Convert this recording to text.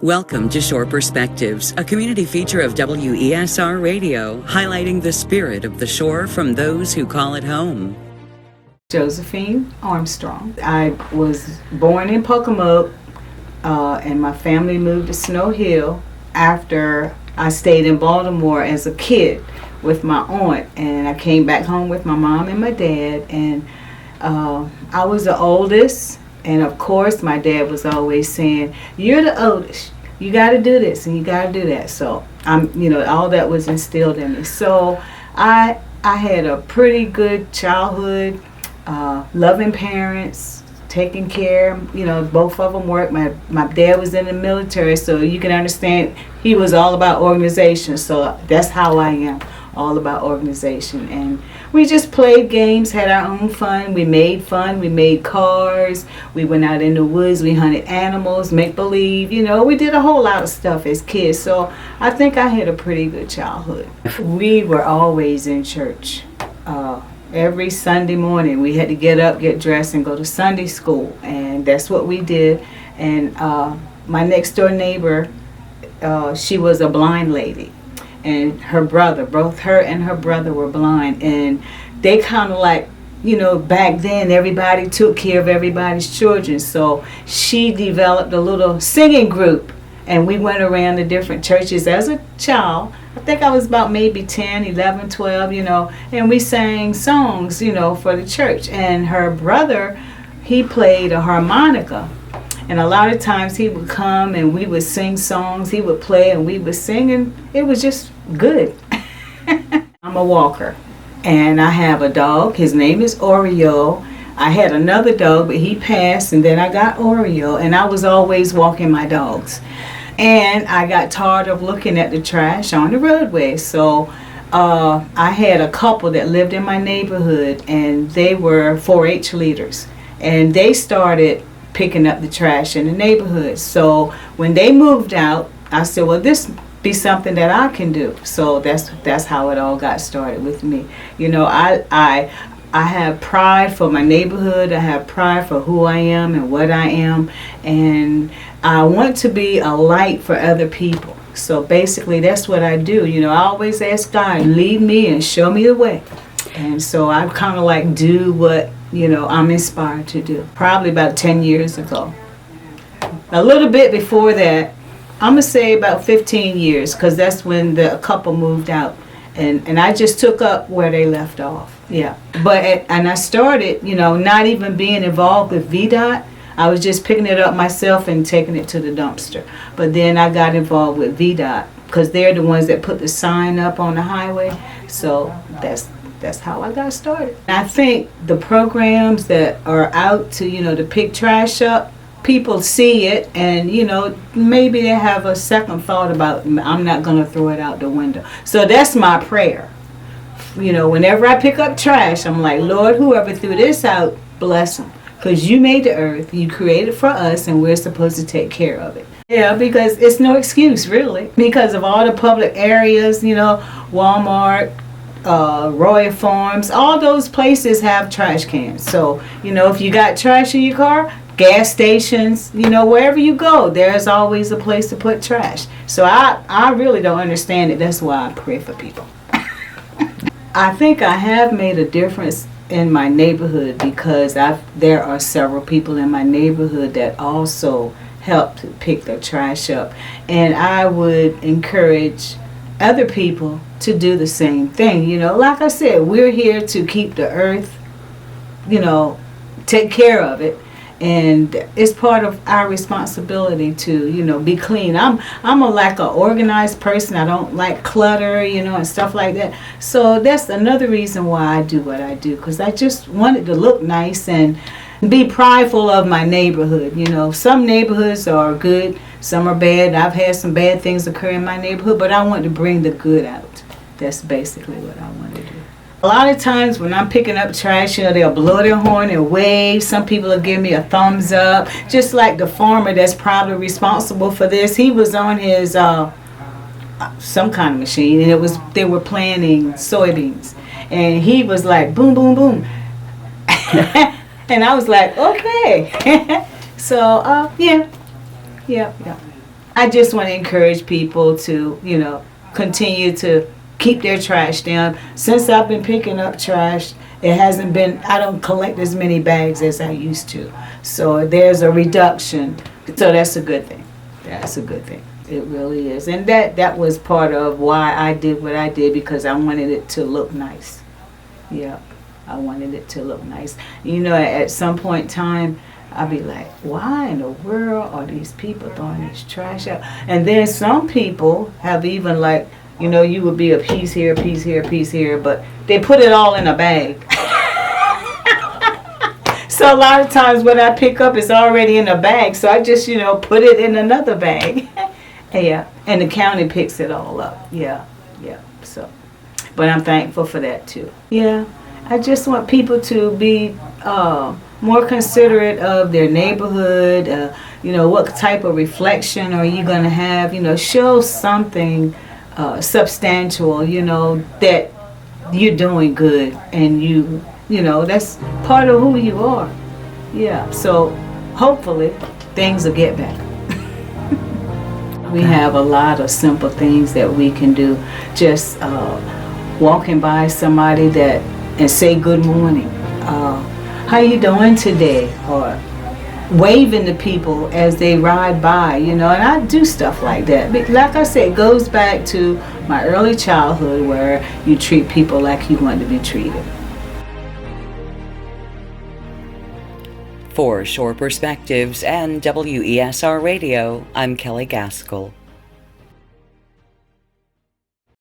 Welcome to Shore Perspectives, a community feature of WESR Radio, highlighting the spirit of the shore from those who call it home. Josephine Armstrong. I was born in Pocomoke, and my family moved to Snow Hill after I stayed in Baltimore as a kid with my aunt, and I came back home with my mom and my dad, and I was the oldest. And of course, my dad was always saying, "You're the oldest. You got to do this and you got to do that." So all that was instilled in me. So I had a pretty good childhood, loving parents, taking care. Both of them worked. My dad was in the military, so you can understand he was all about organization. So that's how I am, all about organization. And we just played games, had our own fun. We made fun. We made cars. We went out in the woods. We hunted animals, make believe. We did a whole lot of stuff as kids. So I think I had a pretty good childhood. We were always in church. Every Sunday morning we had to get up, get dressed, and go to Sunday school. And that's what we did. And my next door neighbor, she was a blind lady. And her brother, both her and her brother were blind, and they kind of back then everybody took care of everybody's children. So she developed a little singing group, and we went around to different churches as a child. I think I was about maybe 10, 11, 12, and we sang songs, for the church. And her brother, he played a harmonica. And a lot of times he would come and we would sing songs. He would play and we would sing, and it was just good. I'm a walker, and I have a dog. His name is Oreo. I had another dog, but he passed, and then I got Oreo, and I was always walking my dogs. And I got tired of looking at the trash on the roadway. So I had a couple that lived in my neighborhood, and they were 4-H leaders. And they started picking up the trash in the neighborhood. So when they moved out, I said, well, this be something that I can do. So that's how it all got started with me. I have pride for my neighborhood. I have pride for who I am and what I am, and I want to be a light for other people. So basically that's what I do. I always ask God, lead me and show me the way. And so I kind of do what I'm inspired to do. Probably about 10 years ago. A little bit before that, I'm going to say about 15 years, because that's when the couple moved out. And I just took up where they left off. Yeah. And I started, not even being involved with VDOT. I was just picking it up myself and taking it to the dumpster. But then I got involved with VDOT, because they're the ones that put the sign up on the highway. So that's how I got started. I think the programs that are out to pick trash up, people see it, and maybe they have a second thought about, I'm not going to throw it out the window. So that's my prayer. Whenever I pick up trash, I'm like, Lord, whoever threw this out, bless them, because you made the earth, you created for us, and we're supposed to take care of it. Yeah, because it's no excuse, really, because of all the public areas, Walmart, Royal Farms, all those places have trash cans. So, if you got trash in your car, gas stations, wherever you go, there's always a place to put trash. So I really don't understand it. That's why I pray for people. I think I have made a difference in my neighborhood, because there are several people in my neighborhood that also help to pick their trash up. And I would encourage other people to do the same thing. Like I said, we're here to keep the earth, take care of it, and it's part of our responsibility to be clean. I'm an organized person. I don't like clutter, and stuff like that. So that's another reason why I do what I do, because I just want it to look nice and be prideful of my neighborhood. Some neighborhoods are good, some are bad. I've had some bad things occur in my neighborhood, but I want to bring the good out. That's basically what I want to do. A lot of times when I'm picking up trash, they'll blow their horn and wave. Some people will give me a thumbs up. Just like the farmer that's probably responsible for this, he was on his some kind of machine, and they were planting soybeans, and he was like, boom, boom, boom. And I was like, okay. So, yeah. I just want to encourage people to, continue to keep their trash down. Since I've been picking up trash, I don't collect as many bags as I used to. So there's a reduction. So that's a good thing. That's a good thing. It really is. And that was part of why I did what I did, because I wanted it to look nice. Yeah, I wanted it to look nice. At some point in time, I'd be like, why in the world are these people throwing this trash out? And then some people have even you would be a piece here, piece here, piece here, but they put it all in a bag. So a lot of times when I pick up, it's already in a bag. So I just, put it in another bag. Yeah, and the county picks it all up. Yeah. So, but I'm thankful for that too. Yeah, I just want people to be more considerate of their neighborhood. What type of reflection are you going to have? Show something substantial, that you're doing good, and that's part of who you are. Yeah, so hopefully things will get better. We have a lot of simple things that we can do. Just walking by somebody and say good morning. How you doing today? Or waving to people as they ride by, and I do stuff like that. But like I said, it goes back to my early childhood, where you treat people like you want to be treated. For Shore Perspectives and WESR Radio, I'm Kelly Gaskell.